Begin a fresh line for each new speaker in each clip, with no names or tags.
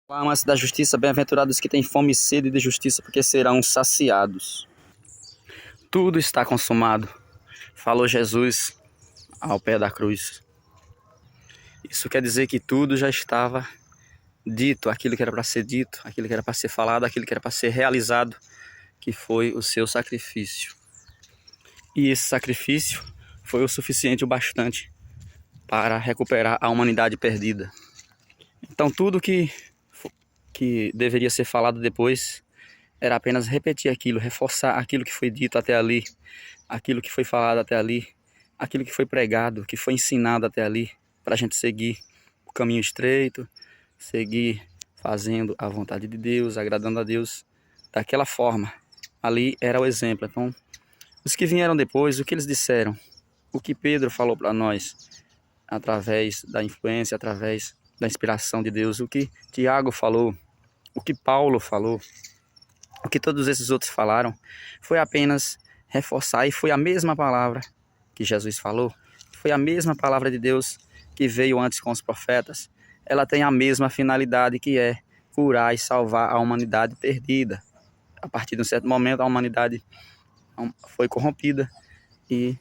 Clama-se da justiça, bem-aventurados que têm fome e sede de justiça, porque serão saciados. Tudo está consumado, falou Jesus ao pé da cruz. Isso quer dizer que tudo já estava dito, aquilo que era para ser dito, aquilo que era para ser falado, aquilo que era para ser realizado, que foi o seu sacrifício. E esse sacrifício foi o suficiente, o bastante, para recuperar a humanidade perdida. Então tudo que deveria ser falado depois era apenas repetir aquilo, reforçar aquilo que foi dito até ali, aquilo que foi falado até ali, aquilo que foi pregado, que foi ensinado até ali, para a gente seguir o caminho estreito, seguir fazendo a vontade de Deus, agradando a Deus daquela forma. Ali era o exemplo. Então, os que vieram depois, o que eles disseram? O que Pedro falou para nós, através da influência, através da inspiração de Deus, o que Tiago falou, o que Paulo falou, o que todos esses outros falaram, foi apenas reforçar, e foi a mesma palavra que Jesus falou, foi a mesma palavra de Deus que veio antes com os profetas. Ela tem a mesma finalidade, que é curar e salvar a humanidade perdida. A partir de um certo momento, a humanidade foi corrompida e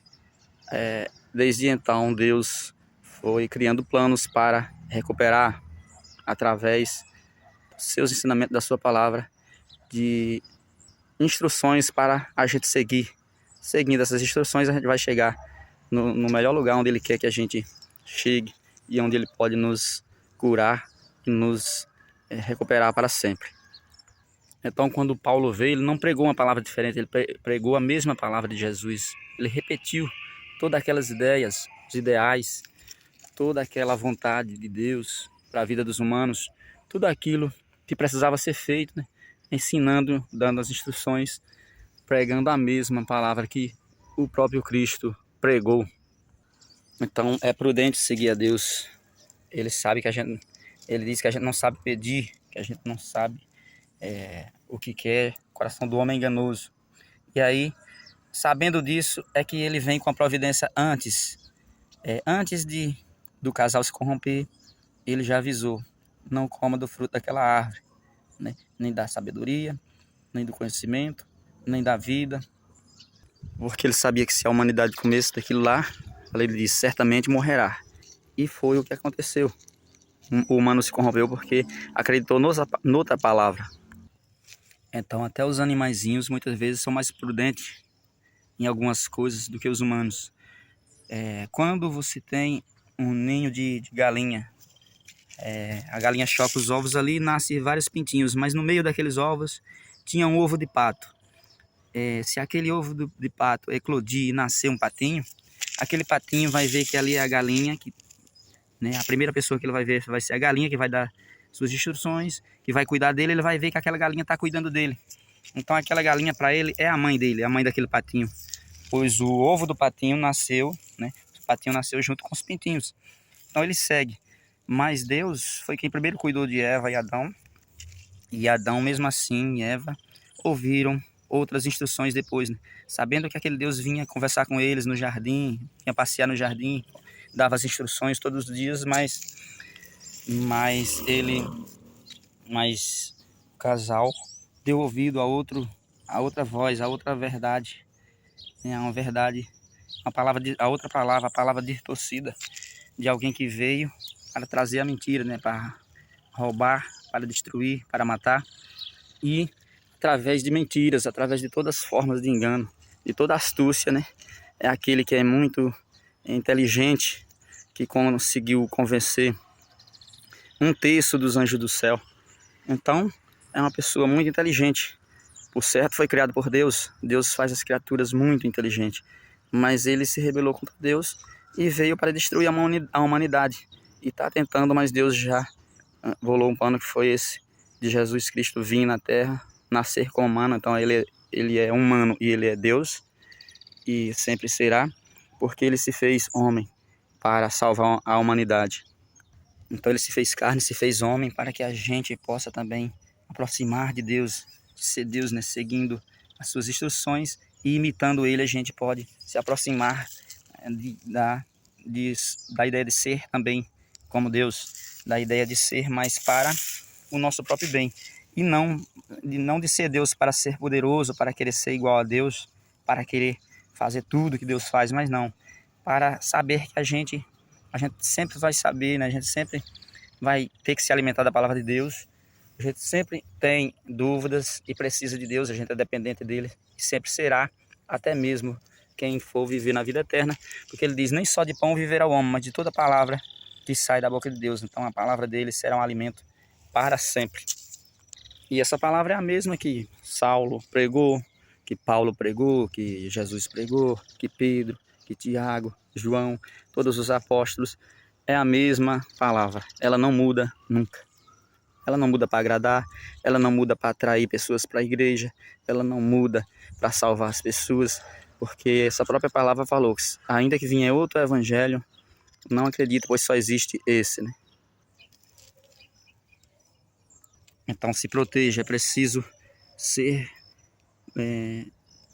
desde então Deus foi criando planos para recuperar, através dos seus ensinamentos, da sua palavra, de instruções para a gente seguir. Seguindo essas instruções, a gente vai chegar no melhor lugar onde Ele quer que a gente chegue e onde Ele pode nos curar e nos recuperar para sempre. Então, quando Paulo veio, ele não pregou uma palavra diferente, ele pregou a mesma palavra de Jesus. Ele repetiu todas aquelas ideias, os ideais, toda aquela vontade de Deus para a vida dos humanos, tudo aquilo que precisava ser feito, né? Ensinando, dando as instruções, pregando a mesma palavra que o próprio Cristo pregou. Então é prudente seguir a Deus. Ele sabe que ele diz que a gente não sabe pedir, que a gente não sabe o que quer. O coração do homem é enganoso. E aí, sabendo disso, é que ele vem com a providência antes. Antes do casal se corromper, ele já avisou: não coma do fruto daquela árvore, né? Nem da sabedoria, nem do conhecimento, nem da vida. Porque ele sabia que se a humanidade comesse daquilo lá, ele disse, certamente morrerá. E foi o que aconteceu. O humano se corrompeu porque acreditou noutra palavra. Então até os animaizinhos muitas vezes são mais prudentes em algumas coisas do que os humanos. Quando você tem um ninho de galinha, a galinha choca os ovos ali e nasce vários pintinhos, mas no meio daqueles ovos tinha um ovo de pato. Se aquele ovo de pato eclodir e nascer um patinho, aquele patinho vai ver que ali é a galinha, né, a primeira pessoa que ele vai ver vai ser a galinha, que vai dar suas instruções, que vai cuidar dele. Ele vai ver que aquela galinha está cuidando dele. Então aquela galinha para ele é a mãe dele, é a mãe daquele patinho. Pois o ovo do patinho nasceu, né? O patinho nasceu junto com os pintinhos. Então ele segue. Mas Deus foi quem primeiro cuidou de Eva e Adão. E Adão, mesmo assim, e Eva ouviram outras instruções depois, né? Sabendo que aquele Deus vinha conversar com eles no jardim, vinha passear no jardim, dava as instruções todos os dias, mas o casal deu ouvido a outra voz, a outra verdade, né? Uma verdade, a palavra distorcida de alguém que veio para trazer a mentira, né? Para roubar, para destruir, para matar. E através de mentiras, através de todas as formas de engano, de toda astúcia, né? É aquele que é muito inteligente, que conseguiu convencer um terço dos anjos do céu. Então, é uma pessoa muito inteligente. Por certo, foi criado por Deus. Deus faz as criaturas muito inteligentes. Mas ele se rebelou contra Deus e veio para destruir a humanidade. E está tentando, mas Deus já bolou um plano, que foi esse, de Jesus Cristo vir na Terra, nascer como humano. Então ele é humano e ele é Deus, e sempre será, porque ele se fez homem para salvar a humanidade. Então ele se fez carne, se fez homem, para que a gente possa também aproximar de Deus, ser Deus, né? Seguindo as suas instruções e imitando ele, a gente pode se aproximar da ideia de ser também como Deus, da ideia de ser, mas para o nosso próprio bem. E não de ser Deus para ser poderoso, para querer ser igual a Deus, para querer fazer tudo que Deus faz, mas não. Para saber que a gente sempre vai saber, né? A gente sempre vai ter que se alimentar da palavra de Deus. A gente sempre tem dúvidas e precisa de Deus, a gente é dependente dele e sempre será, até mesmo quem for viver na vida eterna, porque ele diz, nem só de pão viverá o homem, mas de toda palavra que sai da boca de Deus. Então a palavra dele será um alimento para sempre. E essa palavra é a mesma que Saulo pregou, que Paulo pregou, que Jesus pregou, que Pedro, que Tiago, João, todos os apóstolos. É a mesma palavra, ela não muda nunca. Ela não muda para agradar, ela não muda para atrair pessoas para a igreja, ela não muda para salvar as pessoas, porque essa própria palavra falou que ainda que vinha outro evangelho, não acredito, pois só existe esse, né? Então se proteja, é preciso ser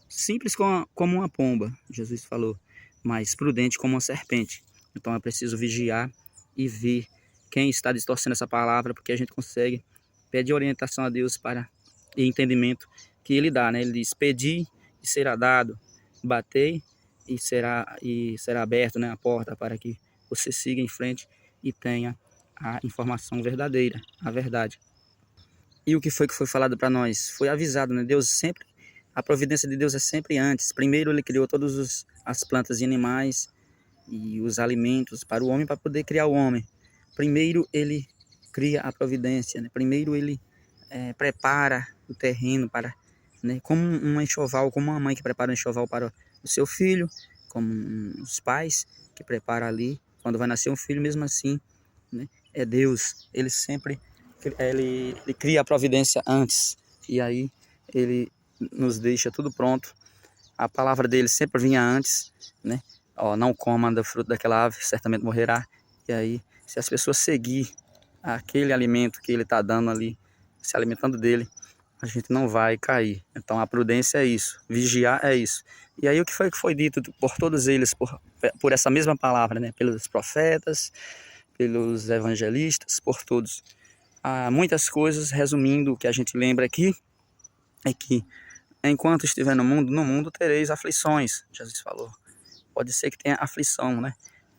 simples como uma pomba, Jesus falou, mas prudente como uma serpente. Então é preciso vigiar e ver quem está distorcendo essa palavra, porque a gente consegue pedir orientação a Deus e entendimento que Ele dá, né? Ele diz, pedi e será dado, batei e será aberto, né, a porta para que você siga em frente e tenha a informação verdadeira, a verdade. E o que foi falado para nós? Foi avisado, né? A providência de Deus é sempre antes. Primeiro Ele criou todas as plantas e animais e os alimentos para o homem, para poder criar o homem. Primeiro Ele cria a providência, né? Primeiro Ele prepara o terreno para, né? Como um enxoval, como uma mãe que prepara um enxoval para o seu filho, como os pais que preparam ali quando vai nascer um filho, mesmo assim, né? É Deus, Ele sempre ele cria a providência antes, e aí Ele nos deixa tudo pronto. A palavra dele sempre vinha antes, né? Ó, não coma do fruto daquela ave, certamente morrerá. E aí, se as pessoas seguir aquele alimento que ele está dando ali, se alimentando dele, a gente não vai cair. Então a prudência é isso, vigiar é isso. E aí o que foi dito por todos eles, por essa mesma palavra, né? Pelos profetas, pelos evangelistas, por todos. Há muitas coisas, resumindo, o que a gente lembra aqui é que enquanto estiver no mundo tereis aflições, Jesus falou. Pode ser que tenha aflição, né?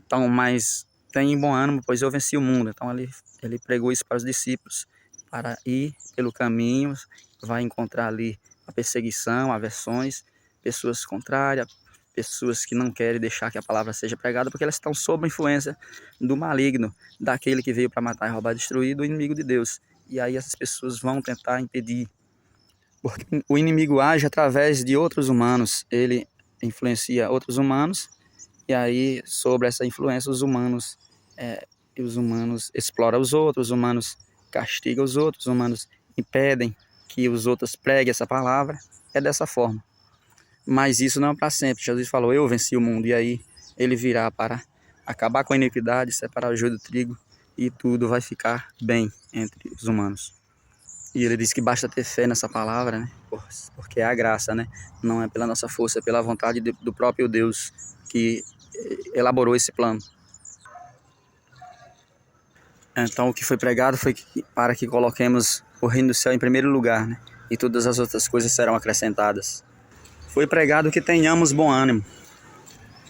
Então, mas tenha bom ânimo, pois eu venci o mundo. Então ele pregou isso para os discípulos, para ir pelo caminho, vai encontrar ali a perseguição, aversões, pessoas contrárias, pessoas que não querem deixar que a palavra seja pregada, porque elas estão sob a influência do maligno, daquele que veio para matar, roubar e destruir, do inimigo de Deus. E aí essas pessoas vão tentar impedir, porque o inimigo age através de outros humanos, ele influencia outros humanos, e aí sobre essa influência os humanos exploram os outros, os humanos castigam os outros, os humanos impedem que os outros preguem essa palavra. É dessa forma. Mas isso não é para sempre. Jesus falou, eu venci o mundo. E aí ele virá para acabar com a iniquidade, separar o joio do trigo, e tudo vai ficar bem entre os humanos. E ele diz que basta ter fé nessa palavra, né? Porque é a graça, né? Não é pela nossa força, é pela vontade do próprio Deus que elaborou esse plano. Então o que foi pregado foi para que coloquemos o reino do céu em primeiro lugar, né? E todas as outras coisas serão acrescentadas. Foi pregado que tenhamos bom ânimo.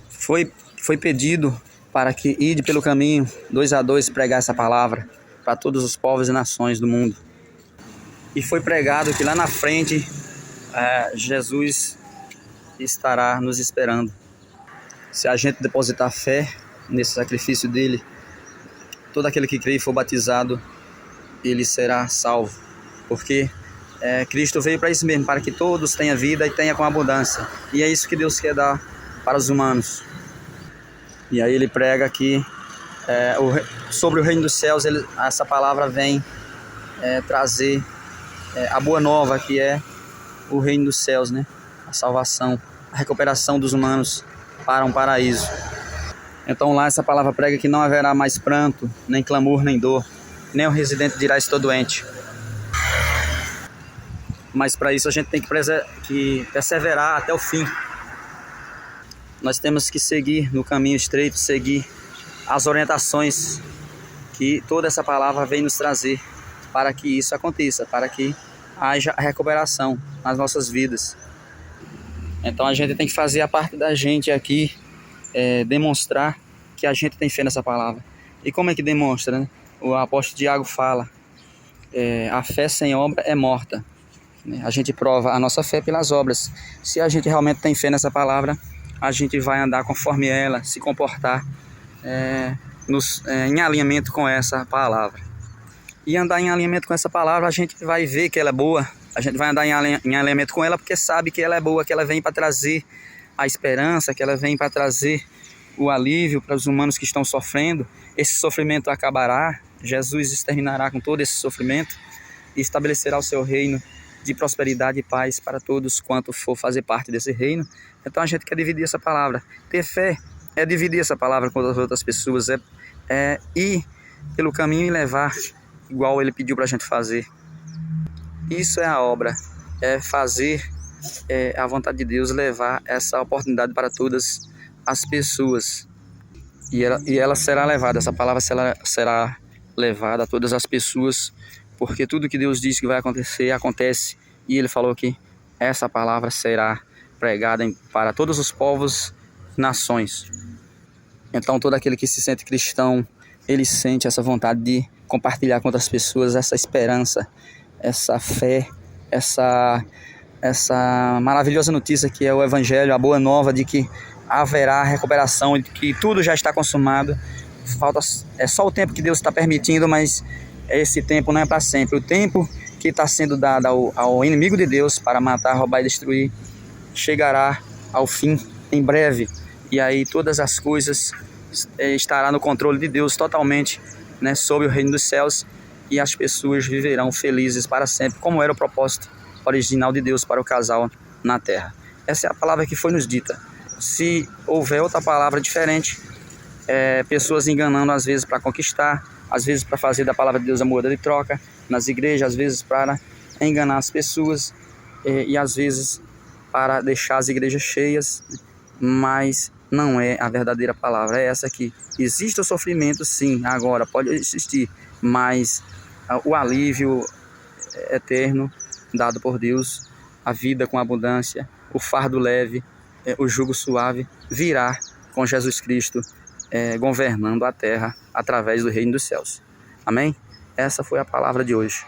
Foi pedido para que ide pelo caminho, 2 a 2, pregar essa palavra para todos os povos e nações do mundo. E foi pregado que lá na frente Jesus estará nos esperando. Se a gente depositar fé nesse sacrifício dele, todo aquele que crê e for batizado, ele será salvo. Porque Cristo veio para isso mesmo, para que todos tenham vida e tenham com abundância. E é isso que Deus quer dar para os humanos. E aí ele prega que sobre o reino dos céus, essa palavra vem trazer a boa nova, que é o reino dos céus, né? A salvação, a recuperação dos humanos para um paraíso. Então lá essa palavra prega que não haverá mais pranto, nem clamor, nem dor, nem o residente dirá estou doente. Mas para isso a gente tem que perseverar até o fim. Nós temos que seguir no caminho estreito, seguir as orientações que toda essa palavra vem nos trazer. para que isso aconteça, para que haja recuperação nas nossas vidas. Então a gente tem que fazer a parte da gente aqui, demonstrar que a gente tem fé nessa palavra. E como é que demonstra, né? O apóstolo Tiago fala, a fé sem obra é morta. A gente prova a nossa fé pelas obras. Se a gente realmente tem fé nessa palavra, a gente vai andar conforme ela, se comportar em alinhamento com essa palavra. E andar em alinhamento com essa palavra, a gente vai ver que ela é boa. A gente vai andar em alinhamento com ela porque sabe que ela é boa, que ela vem para trazer a esperança, que ela vem para trazer o alívio para os humanos que estão sofrendo. Esse sofrimento acabará, Jesus exterminará com todo esse sofrimento e estabelecerá o seu reino de prosperidade e paz para todos quanto for fazer parte desse reino. Então a gente quer dividir essa palavra. Ter fé é dividir essa palavra com as outras pessoas, é ir pelo caminho e levar igual ele pediu para a gente fazer. Isso é a obra, é fazer a vontade de Deus, levar essa oportunidade para todas as pessoas. E ela será levada, essa palavra será levada a todas as pessoas, porque tudo que Deus diz que vai acontecer, acontece. E Ele falou que essa palavra será pregada para todos os povos, nações. Então todo aquele que se sente cristão, ele sente essa vontade de compartilhar com outras pessoas essa esperança, essa fé, essa maravilhosa notícia que é o Evangelho, a boa nova de que haverá recuperação, de que tudo já está consumado. É só o tempo que Deus está permitindo, mas esse tempo não é para sempre. O tempo que está sendo dado ao inimigo de Deus para matar, roubar e destruir chegará ao fim em breve. E aí todas as coisas estará no controle de Deus totalmente, né, sob o reino dos céus, e as pessoas viverão felizes para sempre, como era o propósito original de Deus para o casal na terra. Essa é a palavra que foi nos dita. Se houver outra palavra diferente, pessoas enganando às vezes para conquistar, às vezes para fazer da palavra de Deus a moeda de troca nas igrejas, às vezes para enganar as pessoas e às vezes para deixar as igrejas cheias, mas não é a verdadeira palavra. É essa aqui. Existe o sofrimento, sim, agora pode existir, mas o alívio eterno dado por Deus, a vida com abundância, o fardo leve, o jugo suave virá com Jesus Cristo governando a terra através do reino dos céus. Amém? Essa foi a palavra de hoje.